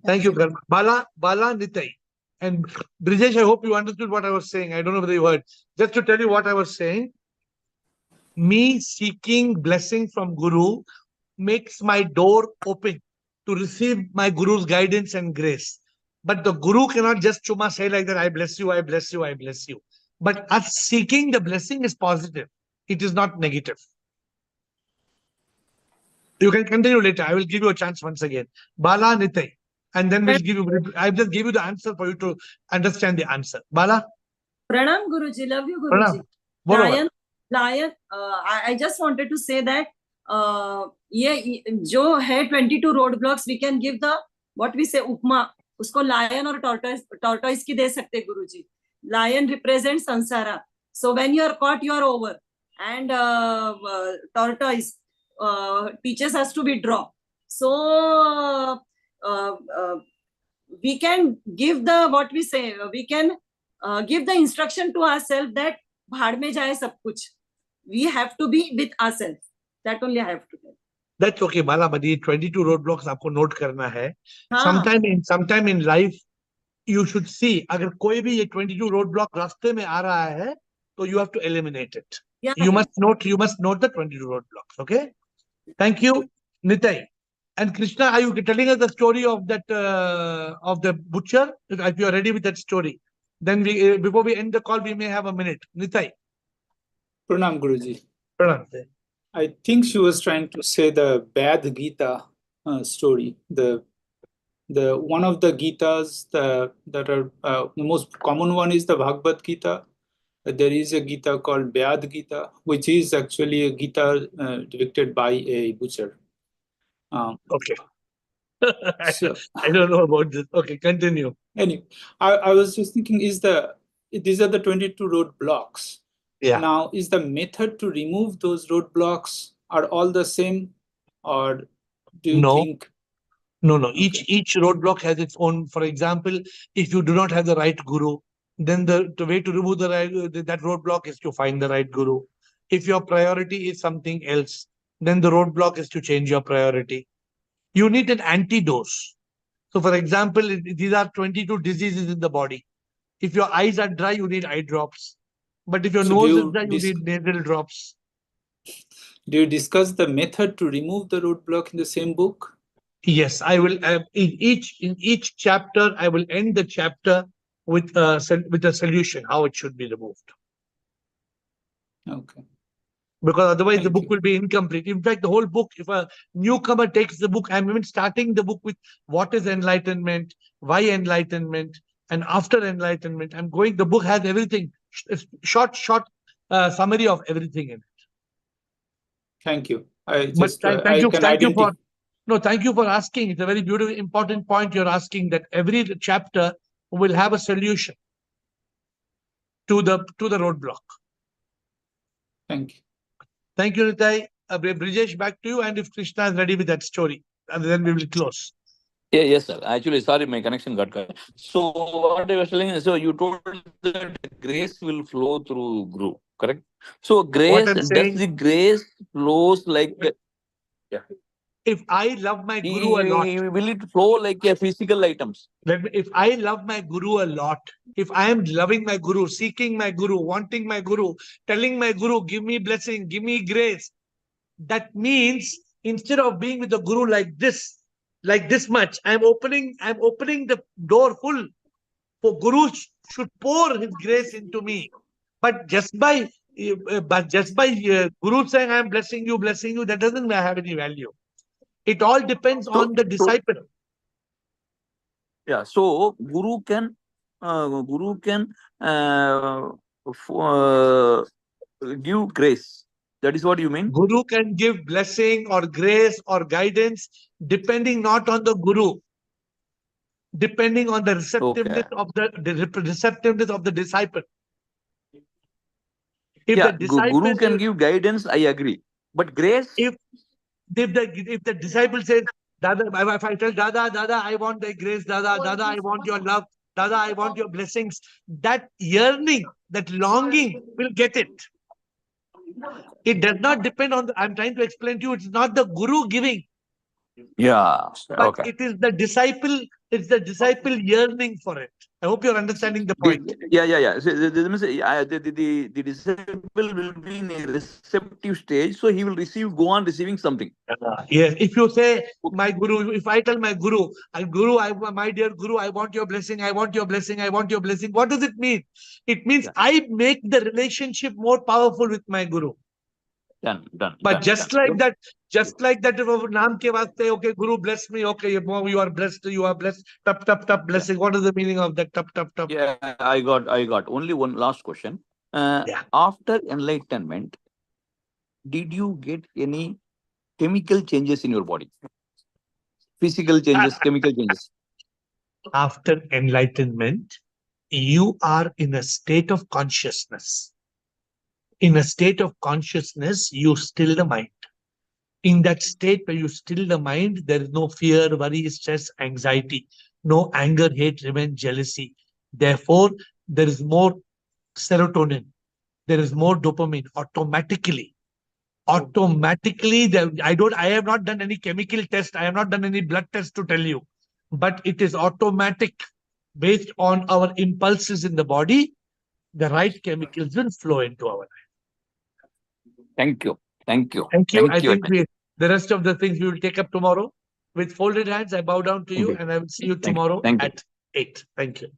Thank you, Karma. Bala, Nitai. And Brijesh, I hope you understood what I was saying. I don't know whether you heard. Just to tell you what I was saying, me seeking blessing from Guru makes my door open to receive my Guru's guidance and grace. But the Guru cannot just chuma say like that, I bless you, I bless you, I bless you. But us seeking the blessing is positive. It is not negative. You can continue later. I will give you a chance once again. Bala, Nitai. And then we'll give you, I'll just give you the answer for you to understand the answer. Bala? Pranam, Guruji. Love you, Pranam. Guruji. Lion, I just wanted to say that, जो है 22 roadblocks, we can give the, what we say, upma. उसको lion or tortoise की दे सकते गुरुजी. Lion represents sansara. So when you are caught, you are over. And tortoise teaches us to withdraw. So we can give the, what we say, we can give the instruction to ourselves that bhad mein jaye sab kuch. We have to be with ourselves. That only I have to tell. That's okay, Bala, but these 22 roadblocks आपको note करना है. Sometime in life, you should see, अगर कोई भी ये 22 roadblock रास्ते में आ रहा है, तो you have to eliminate it. You must note the 22 roadblocks, okay? Thank you, Nitai. And Krishna, are you telling us the story of that of the butcher? If you are ready with that story, then we before we end the call, we may have a minute. Nitai. Pranam Guruji. Pranam. I think she was trying to say the Bad Gita story. The one of the Gitas that are the most common one is the Bhagavad Gita. There is a Gita called Bad Gita, which is actually a Gita directed by a butcher. Okay. So I don't know about this. Okay, continue. anyway, I was just thinking, these are the 22 roadblocks. Yeah. Now, is the method to remove those roadblocks are all the same, or do you No. think? No. Okay. Each roadblock has its own. For example, if you do not have the right guru, then the way to remove that roadblock is to find the right guru. If your priority is something else, then the roadblock is to change your priority. You need an antidote. So, for example, these are 22 diseases in the body. If your eyes are dry, you need eye drops. But if your So nose is dry, you need nasal drops. Do you discuss the method to remove the roadblock in the same book? Yes, I will. In each chapter, I will end the chapter with a solution how it should be removed. Okay. Because otherwise, the Thank book you. will be incomplete. In fact, the whole book, if a newcomer takes the book, I'm even starting the book with what is enlightenment, why enlightenment, and after enlightenment. I'm going. The book has everything. Short summary of everything in it. Thank you. I But just thank I you, can thank you for. identify. No, thank you for asking. It's a very beautiful, important point you're asking, that every chapter will have a solution to the roadblock. Thank you. Thank you, Nitai. Brijesh, back to you. And if Krishna is ready with that story, and then we will close. Yeah, yes, sir. Actually, sorry, my connection got cut. So what I was telling is, so you told that grace will flow through Guru, correct? So grace, I'm does saying- the grace flows like? If I love my guru a lot, Will it flow like a physical items? if I love my guru a lot, if I am loving my guru, seeking my guru, wanting my guru, telling my guru, give me blessing, give me grace, that means instead of being with the guru like this much, I'm opening the door full for guru should pour his grace into me. But just by guru saying I'm blessing you, that doesn't have any value. It all depends on the disciple. Yeah. So Guru can give grace. That is what you mean? Guru can give blessing or grace or guidance depending not on the guru, depending on the receptiveness of the disciple. If the disciple Guru can give guidance, I agree. But grace? If the disciple says, Dada, if I tell Dada, I want thy grace, Dada, I want your love, Dada, I want your blessings, that yearning, that longing will get it. It does not depend on I'm trying to explain to you, it's not the guru giving. Yeah. But it is the disciple, yearning for it. I hope you're understanding the point. Yeah. So, the disciple will be in a receptive stage, so he will go on receiving something. Yes. If you say, my guru, if I tell my guru, my dear guru, I want your blessing, I want your blessing, I want your blessing. What does it mean? It means I make the relationship more powerful with my guru. Done. But just like that, if naam ke vaste, okay, guru bless me, okay, you are blessed, tap, blessing. What is the meaning of that tap? Yeah, I got. Only one last question. After enlightenment, did you get any chemical changes in your body? Physical changes, chemical changes? After enlightenment, you are in a state of consciousness. In a state of consciousness, you still the mind. In that state where you still the mind, there is no fear, worry, stress, anxiety, no anger, hate, revenge, jealousy. Therefore, there is more serotonin, there is more dopamine automatically. I have not done any chemical test, I have not done any blood test to tell you, but it is automatic based on our impulses in the body. The right chemicals will flow into our life. Thank you. I think the rest of the things we will take up tomorrow. with folded hands, I bow down to you Thank you. and I will see you Thank you. tomorrow Thank you. at 8. Thank you.